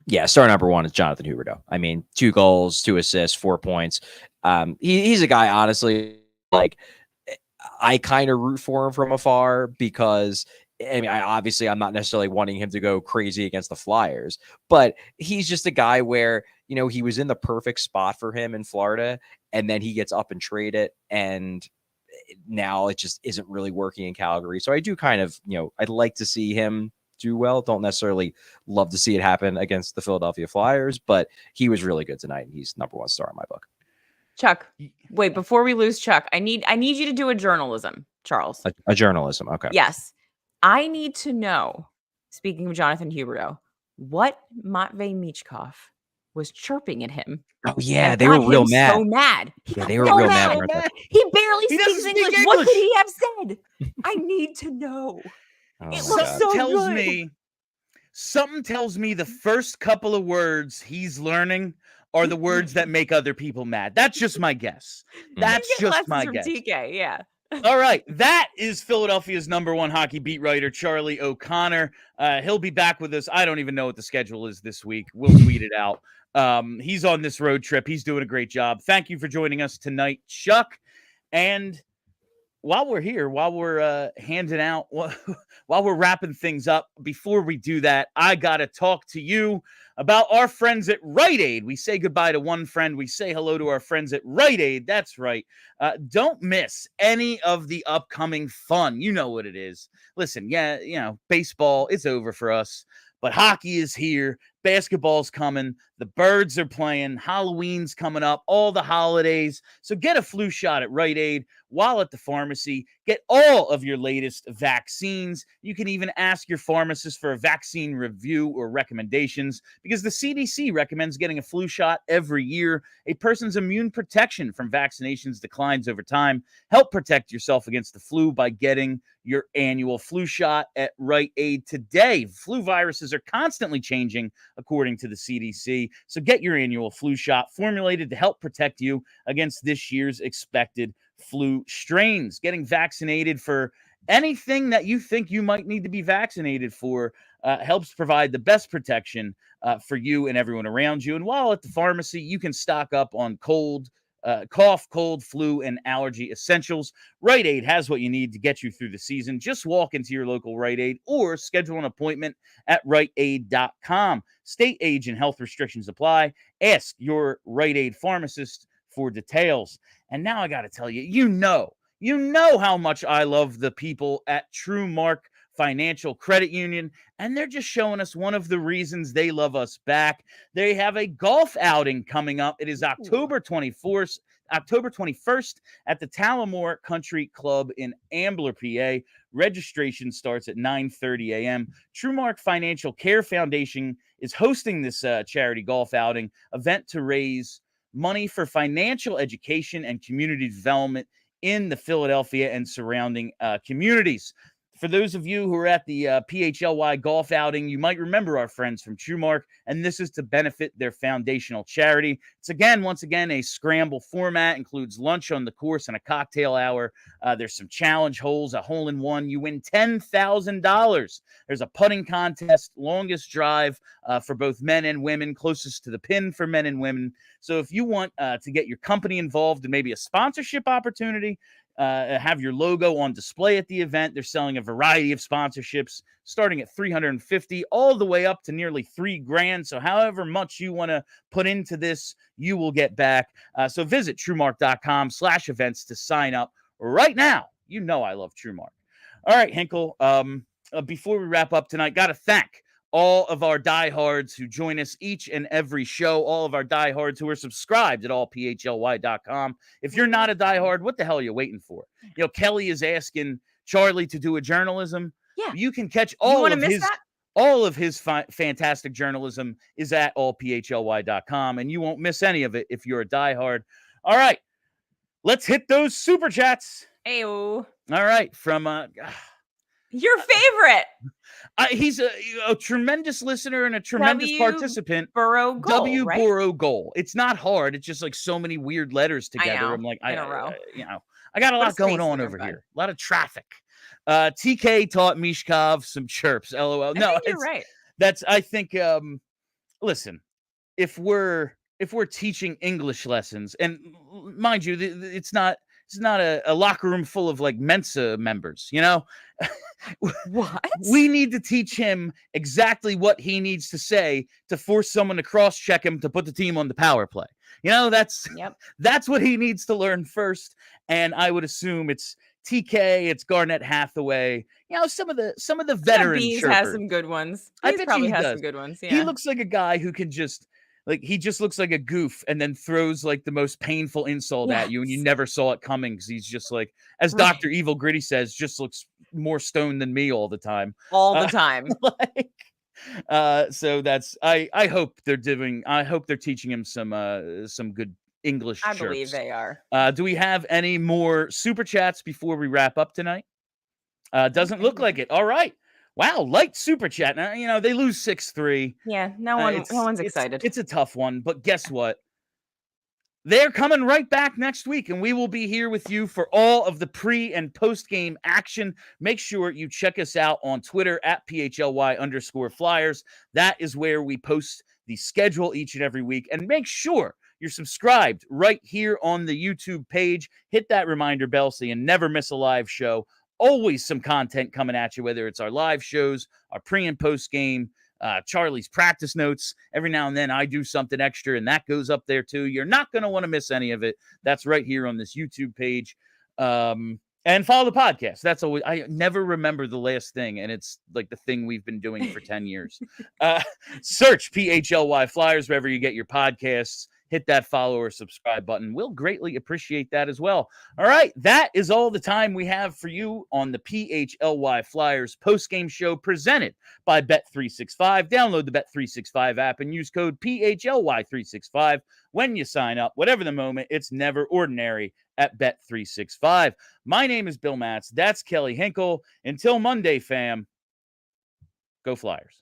Yeah, star number 1 is Jonathan Huberdeau. I mean, 2 goals, 2 assists, 4 points. He's a guy, honestly, like, I kind of root for him from afar because, I mean, I'm not necessarily wanting him to go crazy against the Flyers, but he's just a guy where, he was in the perfect spot for him in Florida, and then he gets up and traded, and now it just isn't really working in Calgary. So I do kind of, I'd like to see him do well. Don't necessarily love to see it happen against the Philadelphia Flyers, but he was really good tonight. He's number 1 star in my book. Chuck, wait, before we lose Chuck, I need you to do a journalism, Charles. A journalism. Okay. Yes. I need to know, speaking of Jonathan Huberdeau, what Matvei Michkov was chirping at him. Oh yeah, they were real mad. So mad. Yeah, they were real mad. He barely speaks English. What could he have said? I need to know. It looks so good. Something tells me the first couple of words he's learning are the words that make other people mad. That's just my guess. That's just my guess. TK, yeah. All right. That is Philadelphia's number 1 hockey beat writer, Charlie O'Connor. He'll be back with us. I don't even know what the schedule is this week. We'll tweet it out. He's on this road trip. He's doing a great job. Thank you for joining us tonight, Chuck. And while we're here, while we're handing out, while we're wrapping things up, before we do that, I got to talk to you about our friends at Rite Aid. We say goodbye to one friend. We say hello to our friends at Rite Aid. That's right. Don't miss any of the upcoming fun. You know what it is. Listen, baseball is over for us, but hockey is here. Basketball's coming. The Birds are playing. Halloween's coming up. All the holidays. So get a flu shot at Rite Aid while at the pharmacy. Get all of your latest vaccines. You can even ask your pharmacist for a vaccine review or recommendations because the CDC recommends getting a flu shot every year. A person's immune protection from vaccinations declines over time. Help protect yourself against the flu by getting your annual flu shot at Rite Aid today. Flu viruses are constantly changing, according to the CDC. So get your annual flu shot formulated to help protect you against this year's expected flu strains. Getting vaccinated for anything that you think you might need to be vaccinated for helps provide the best protection for you and everyone around you. And while at the pharmacy, you can stock up on cough, cold, flu, and allergy essentials. Rite Aid has what you need to get you through the season. Just walk into your local Rite Aid or schedule an appointment at riteaid.com. State, age, and health restrictions apply. Ask your Rite Aid pharmacist for details. And now I got to tell you, you know how much I love the people at True Mark Financial Credit Union, and they're just showing us one of the reasons they love us back. They have a golf outing coming up. It is October 21st at the Talamore Country Club in Ambler, PA. Registration starts at 9:30 a.m. Truemark Financial Care Foundation is hosting this charity golf outing event to raise money for financial education and community development in the Philadelphia and surrounding communities. For those of you who are at the PHLY golf outing, you might remember our friends from TrueMark, and this is to benefit their foundational charity. It's once again, a scramble format, includes lunch on the course and a cocktail hour. There's some challenge holes, a hole-in-one. You win $10,000. There's a putting contest, longest drive for both men and women, closest to the pin for men and women. So if you want to get your company involved in maybe a sponsorship opportunity, have your logo on display at the event. They're selling a variety of sponsorships starting at $350 all the way up to nearly $3,000. So however much you want to put into this, you will get back. So visit truemark.com/events to sign up right now. You know I love TrueMark. All right, Hinkle. Before we wrap up tonight, got to thank all of our diehards who join us each and every show, all of our diehards who are subscribed at allphly.com. If you're not a diehard, what the hell are you waiting for? You know, Kelly is asking Charlie to do a journalism. Yeah. You can catch all of his fantastic journalism is at allphly.com, and you won't miss any of it if you're a diehard. All right, let's hit those super chats. Ayo. All right, from your favorite. He's a tremendous listener and a tremendous participant. Burrow Goal, right? Burrow Goal. It's not hard. It's just like so many weird letters together. I'm like, in a row. I got a lot going on over here. A lot of traffic. TK taught Michkov some chirps. LOL. No, you're right. I think. Listen, if we're teaching English lessons, and mind you, it's not a locker room full of like Mensa members, you know. What? We need to teach him exactly what he needs to say to force someone to cross-check him to put the team on the power play. You know, that's what he needs to learn first. And I would assume it's TK, it's Garnett Hathaway. You know, some of the veteran Bees has some good ones. I bet probably he has does. Some good ones. Yeah. He looks like a guy who can just he just looks like a goof and then throws like the most painful insult at you and you never saw it coming because he's just like, as Dr. Evil Gritty says, just looks more stoned than me all the time. So that's I hope they're teaching him some good English chirps. I believe they are. Do we have any more super chats before we wrap up tonight? Doesn't look like it. All right. Wow, light super chat. Now, you know, they lose 6-3. Yeah, no one's excited. It's a tough one, but guess what? They're coming right back next week, and we will be here with you for all of the pre- and post-game action. Make sure you check us out on Twitter at PHLY_Flyers. That is where we post the schedule each and every week. And make sure you're subscribed right here on the YouTube page. Hit that reminder bell so you never miss a live show. Always some content coming at you, whether it's our live shows, our pre- and post-game, Charlie's practice notes. Every now and then I do something extra, and that goes up there too. You're not going to want to miss any of it. That's right here on this YouTube page. And follow the podcast. That's always, I never remember the last thing, and it's like the thing we've been doing for 10 years. Search PHLY Flyers wherever you get your podcasts. Hit that follow or subscribe button. We'll greatly appreciate that as well. All right, that is all the time we have for you on the PHLY Flyers postgame show presented by Bet365. Download the Bet365 app and use code PHLY365 when you sign up. Whatever the moment, it's never ordinary at Bet365. My name is Bill Matz. That's Kelly Hinkle. Until Monday, fam, go Flyers.